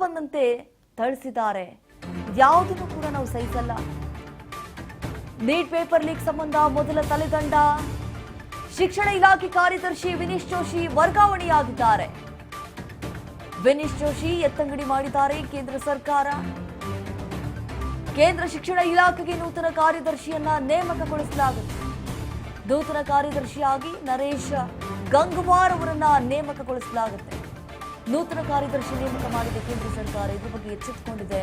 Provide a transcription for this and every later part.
ಬಂದಂತೆ ಥಳಿಸಿದ್ದಾರೆ. ಯಾವುದನ್ನು ಕೂಡ ನಾವು ಸಹಿಸಲ್ಲ. ನೀಟ್ ಪೇಪರ್ ಲೀಕ್ ಸಂಬಂಧ ಮೊದಲ ತಲೆದಂಡ. ಶಿಕ್ಷಣ ಇಲಾಖೆ ಕಾರ್ಯದರ್ಶಿ ವಿನೀಶ್ ಜೋಶಿ ವರ್ಗಾವಣೆಯಾಗಿದ್ದಾರೆ. ವಿನೀಶ್ ಜೋಶಿ ಎತ್ತಂಗಡಿ ಮಾಡಿದ್ದಾರೆ ಕೇಂದ್ರ ಸರ್ಕಾರ. ಕೇಂದ್ರ ಶಿಕ್ಷಣ ಇಲಾಖೆಗೆ ನೂತನ ಕಾರ್ಯದರ್ಶಿಯನ್ನ ನೇಮಕಗೊಳಿಸಲಾಗಿದೆ. ನೂತನ ಕಾರ್ಯದರ್ಶಿಯಾಗಿ ನರೇಶ್ ಗಂಗವಾರ್ ಅವರನ್ನ ನೇಮಕಗೊಳಿಸಲಾಗುತ್ತೆ. ನೂತನ ಕಾರ್ಯದರ್ಶಿ ನೇಮಕ ಮಾಡಿದ ಕೇಂದ್ರ ಸರ್ಕಾರ ಇದ್ರ ಬಗ್ಗೆ ಎಚ್ಚೆತ್ತುಕೊಂಡಿದೆ.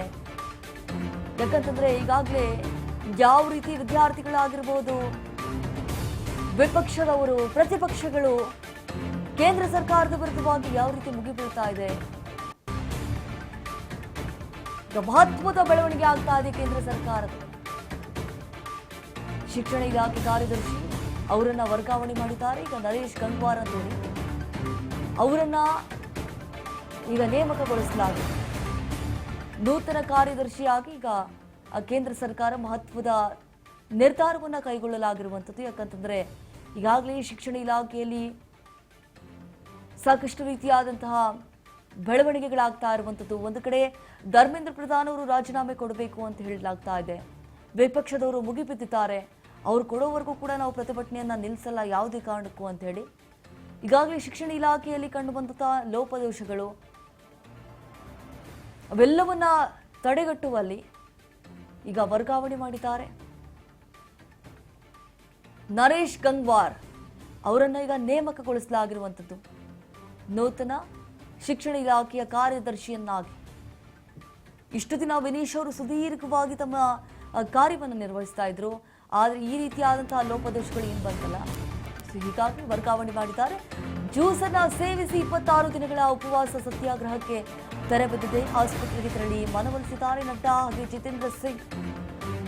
ಯಾಕಂತಂದ್ರೆ ಈಗಾಗಲೇ ಯಾವ ರೀತಿ ವಿದ್ಯಾರ್ಥಿಗಳಾಗಿರ್ಬೋದು, ವಿಪಕ್ಷದವರು, ಪ್ರತಿಪಕ್ಷಗಳು ಕೇಂದ್ರ ಸರ್ಕಾರದ ವಿರುದ್ಧವಾಗಿ ಯಾವ ರೀತಿ ಮುಗಿಬೀಳ್ತಾ ಇದೆ. ಮಹತ್ವದ ಬೆಳವಣಿಗೆ ಆಗ್ತಾ ಇದೆ ಕೇಂದ್ರ ಸರ್ಕಾರದ. ಶಿಕ್ಷಣ ಇಲಾಖೆ ಕಾರ್ಯದರ್ಶಿ ಅವರನ್ನ ವರ್ಗಾವಣೆ ಮಾಡಿದ್ದಾರೆ. ಈಗ ನರೇಶ್ ಗಂಗ್ವಾರ್ ಅಂತೇಳಿ ಅವರನ್ನ ಈಗ ನೇಮಕಗೊಳಿಸಲಾಗಿದೆ. ನೂತನ ಕಾರ್ಯದರ್ಶಿಯಾಗಿ ಈಗ ಕೇಂದ್ರ ಸರ್ಕಾರ ಮಹತ್ವದ ನಿರ್ಧಾರವನ್ನ ಕೈಗೊಳ್ಳಲಾಗಿರುವಂಥದ್ದು. ಯಾಕಂತಂದ್ರೆ ಈಗಾಗಲೇ ಶಿಕ್ಷಣ ಇಲಾಖೆಯಲ್ಲಿ ಸಾಕಷ್ಟು ರೀತಿಯಾದಂತಹ ಬೆಳವಣಿಗೆಗಳಾಗ್ತಾ ಇರುವಂಥದ್ದು. ಒಂದು ಕಡೆ ಧರ್ಮೇಂದ್ರ ಪ್ರಧಾನ್ ಅವರು ರಾಜೀನಾಮೆ ಕೊಡಬೇಕು ಅಂತ ಹೇಳಲಾಗ್ತಾ ಇದೆ. ವಿಪಕ್ಷದವರು ಮುಗಿಬಿದ್ದಿದ್ದಾರೆ. ಅವ್ರು ಕೊಡೋವರೆಗೂ ಕೂಡ ನಾವು ಪ್ರತಿಭಟನೆಯನ್ನ ನಿಲ್ಲಿಸಲ್ಲ ಯಾವುದೇ ಕಾರಣಕ್ಕೂ ಅಂತ ಹೇಳಿ. ಈಗಾಗಲೇ ಶಿಕ್ಷಣ ಇಲಾಖೆಯಲ್ಲಿ ಕಂಡುಬಂದಂತಹ ಲೋಪದೋಷಗಳು ಅವೆಲ್ಲವನ್ನ ತಡೆಗಟ್ಟುವಲ್ಲಿ ಈಗ ವರ್ಗಾವಣೆ ಮಾಡಿದ್ದಾರೆ. ನರೇಶ್ ಗಂಗ್ವಾರ್ ಅವರನ್ನ ಈಗ ನೇಮಕಗೊಳಿಸಲಾಗಿರುವಂಥದ್ದು ನೂತನ ಶಿಕ್ಷಣ ಇಲಾಖೆಯ ಕಾರ್ಯದರ್ಶಿಯನ್ನಾಗಿ. ಇಷ್ಟು ದಿನ ವಿನೀಶ್ ಅವರು ಸುದೀರ್ಘವಾಗಿ ತಮ್ಮ ಕಾರ್ಯವನ್ನು ನಿರ್ವಹಿಸ್ತಾ ಇದ್ರು. ಆದರೆ ಈ ರೀತಿಯಾದಂತಹ ಲೋಪದೋಷಗಳು ಏನು ಬಂತಲ್ಲ, ಹೀಗಾಗಿ ವರ್ಗಾವಣೆ ಮಾಡಿದ್ದಾರೆ. ಜ್ಯೂಸನ್ನ ಸೇವಿಸಿ 26 ದಿನಗಳ ಉಪವಾಸ ಸತ್ಯಾಗ್ರಹಕ್ಕೆ ತೆರೆ ಬಿದ್ದಿದೆ. ಆಸ್ಪತ್ರೆಗೆ ತೆರಳಿ ಮನವೊಲಿಸಿದ್ದಾರೆ ನಡ್ಡಾ ಹಾಗೆ ಜಿತೇಂದ್ರ ಸಿಂಗ್.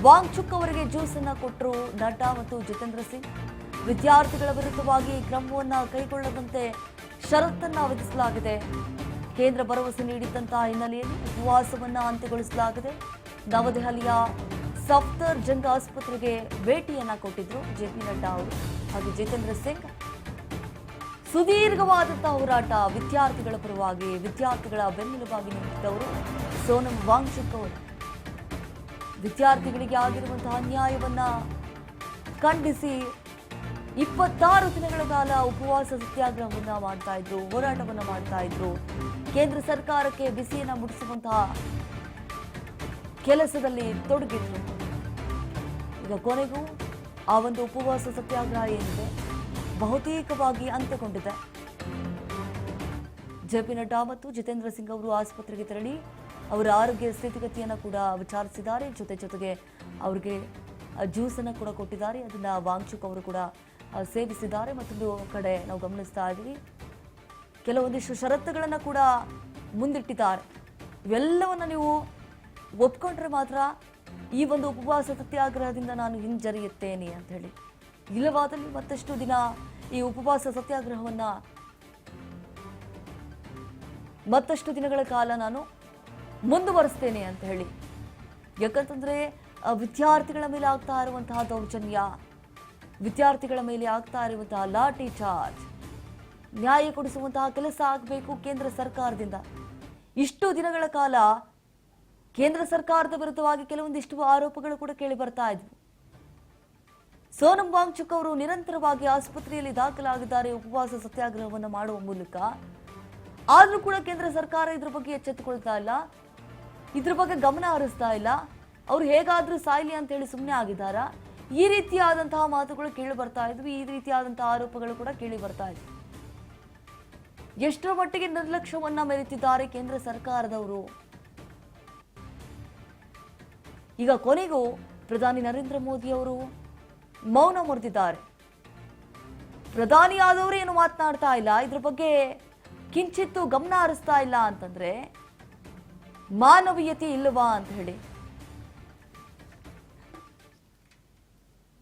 ವಾಂಗ್ಚುಕ್ ಅವರಿಗೆ ಜ್ಯೂಸನ್ನ ಕೊಟ್ಟರು ನಡ್ಡಾ ಮತ್ತು ಜಿತೇಂದ್ರ ಸಿಂಗ್. ವಿದ್ಯಾರ್ಥಿಗಳ ವಿರುದ್ಧವಾಗಿ ಕ್ರಮವನ್ನ ಕೈಗೊಳ್ಳದಂತೆ ಷರತ್ತನ್ನ ವಿಧಿಸಲಾಗಿದೆ. ಕೇಂದ್ರ ಭರವಸೆ ನೀಡಿದ್ದಂತಹ ಹಿನ್ನೆಲೆಯಲ್ಲಿ ಉಪವಾಸವನ್ನ ಅಂತ್ಯಗೊಳಿಸಲಾಗಿದೆ. ನವದೆಹಲಿಯ ಸಫ್ದರ್ ಜಂಗ್ ಆಸ್ಪತ್ರೆಗೆ ಭೇಟಿಯನ್ನ ಕೊಟ್ಟಿದ್ರು ಜೆಪಿ ನಡ್ಡಾ ಅವರು ಹಾಗೆ ಜಿತೇಂದ್ರ ಸಿಂಗ್. ಸುದೀರ್ಘವಾದಂತಹ ಹೋರಾಟ ವಿದ್ಯಾರ್ಥಿಗಳ ಪರವಾಗಿ, ವಿದ್ಯಾರ್ಥಿಗಳ ಬೆನ್ನೆಲುಬಾಗಿ ನಿಂತಿದ್ದವರು ಸೋನಂ ವಾಂಗ್ಚುಕ್ ಅವರು. ವಿದ್ಯಾರ್ಥಿಗಳಿಗೆ ಆಗಿರುವಂತಹ ಅನ್ಯಾಯವನ್ನ ಖಂಡಿಸಿ 26 ದಿನಗಳ ಕಾಲ ಉಪವಾಸ ಸತ್ಯಾಗ್ರಹವನ್ನ ಮಾಡ್ತಾ ಇದ್ರು, ಹೋರಾಟವನ್ನ ಮಾಡ್ತಾ ಇದ್ರು. ಕೇಂದ್ರ ಸರ್ಕಾರಕ್ಕೆ ಬಿಸಿಯನ್ನ ಮುಟ್ಟಿಸುವಂತಹ ಕೆಲಸದಲ್ಲಿ ತೊಡಗಿದ್ರು. ಈಗ ಕೊನೆಗೂ ಆ ಒಂದು ಉಪವಾಸ ಸತ್ಯಾಗ್ರಹ ಏನಿದೆ ಬಹುತೇಕವಾಗಿ ಅಂತ್ಯಗೊಂಡಿದೆ. ಜೆಪಿ ನಡ್ಡಾ ಮತ್ತು ಜಿತೇಂದ್ರ ಸಿಂಗ್ ಅವರು ಆಸ್ಪತ್ರೆಗೆ ತೆರಳಿ ಅವರ ಆರೋಗ್ಯ ಸ್ಥಿತಿಗತಿಯನ್ನು ಕೂಡ ವಿಚಾರಿಸಿದ್ದಾರೆ. ಜೊತೆಗೆ ಅವರಿಗೆ ಜ್ಯೂಸ್ ಅನ್ನು ಕೂಡ ಕೊಟ್ಟಿದ್ದಾರೆ. ಅದನ್ನ ವಾಂಗ್ಚುಕ್ ಅವರು ಕೂಡ ಸೇವಿಸಿದ್ದಾರೆ. ಮತ್ತೊಂದು ಕಡೆ ನಾವು ಗಮನಿಸ್ತಾ ಇದ್ದೀವಿ ಕೆಲವೊಂದಿಷ್ಟು ಷರತ್ತುಗಳನ್ನು ಕೂಡ ಮುಂದಿಟ್ಟಿದ್ದಾರೆ. ಇವೆಲ್ಲವನ್ನ ನೀವು ಒಪ್ಕೊಂಡ್ರೆ ಮಾತ್ರ ಈ ಒಂದು ಉಪವಾಸ ಸತ್ಯಾಗ್ರಹದಿಂದ ನಾನು ಹಿಂಜರಿಯುತ್ತೇನೆ ಅಂತ ಹೇಳಿ. ಇಲ್ಲವಾದಲ್ಲಿ ಮತ್ತಷ್ಟು ದಿನ ಈ ಉಪವಾಸ ಸತ್ಯಾಗ್ರಹವನ್ನ ಮತ್ತಷ್ಟು ದಿನಗಳ ಕಾಲ ನಾನು ಮುಂದುವರಿಸ್ತೇನೆ ಅಂತ ಹೇಳಿ. ಯಾಕಂತಂದ್ರೆ ವಿದ್ಯಾರ್ಥಿಗಳ ಮೇಲೆ ಆಗ್ತಾ ಇರುವಂತಹ ದೌರ್ಜನ್ಯ, ವಿದ್ಯಾರ್ಥಿಗಳ ಮೇಲೆ ಆಗ್ತಾ ಇರುವಂತಹ ಲಾಠಿ ಚಾರ್ಜ್, ನ್ಯಾಯ ಕೊಡಿಸುವಂತಹ ಕೆಲಸ ಆಗಬೇಕು ಕೇಂದ್ರ ಸರ್ಕಾರದಿಂದ. ಇಷ್ಟು ದಿನಗಳ ಕಾಲ ಕೇಂದ್ರ ಸರ್ಕಾರದ ವಿರುದ್ಧವಾಗಿ ಕೆಲವೊಂದಿಷ್ಟು ಆರೋಪಗಳು ಕೂಡ ಕೇಳಿ ಬರ್ತಾ ಇದ್ವು. ಸೋನಂ ವಾಂಗ್ಚುಕ್ ಅವರು ನಿರಂತರವಾಗಿ ಆಸ್ಪತ್ರೆಯಲ್ಲಿ ದಾಖಲಾಗಿದ್ದಾರೆ ಉಪವಾಸ ಸತ್ಯಾಗ್ರಹವನ್ನು ಮಾಡುವ ಮೂಲಕ. ಆದ್ರೂ ಕೂಡ ಕೇಂದ್ರ ಸರ್ಕಾರ ಇದ್ರ ಬಗ್ಗೆ ಎಚ್ಚೆತ್ತುಕೊಳ್ತಾ ಇಲ್ಲ, ಇದ್ರ ಬಗ್ಗೆ ಗಮನ ಹರಿಸ್ತಾ ಇಲ್ಲ. ಅವ್ರು ಹೇಗಾದ್ರೂ ಸಾಯ್ಲಿ ಅಂತ ಹೇಳಿ ಸುಮ್ಮನೆ ಆಗಿದ್ದಾರಾ? ಈ ರೀತಿಯಾದಂತಹ ಮಾತುಗಳು ಕೇಳಿ ಬರ್ತಾ ಇದ್ವಿ. ಈ ರೀತಿಯಾದಂತಹ ಆರೋಪಗಳು ಕೂಡ ಕೇಳಿ ಬರ್ತಾ ಇದ್ವಿ. ಎಷ್ಟರ ಮಟ್ಟಿಗೆ ನಿರ್ಲಕ್ಷ್ಯವನ್ನ ಮೆರೆತಿದ್ದಾರೆ ಕೇಂದ್ರ ಸರ್ಕಾರದವರು. ಈಗ ಕೊನೆಗೂ ಪ್ರಧಾನಿ ನರೇಂದ್ರ ಮೋದಿ ಅವರು ಮೌನ ಮುರಿದಿದ್ದಾರೆ. ಪ್ರಧಾನಿಯಾದವರು ಏನು ಮಾತನಾಡ್ತಾ ಇಲ್ಲ, ಇದ್ರ ಬಗ್ಗೆ ಕಿಂಚಿತ್ತು ಗಮನ ಹರಿಸ್ತಾ ಇಲ್ಲ ಅಂತಂದ್ರೆ ಮಾನವೀಯತೆ ಇಲ್ಲವಾ ಅಂತ ಹೇಳಿ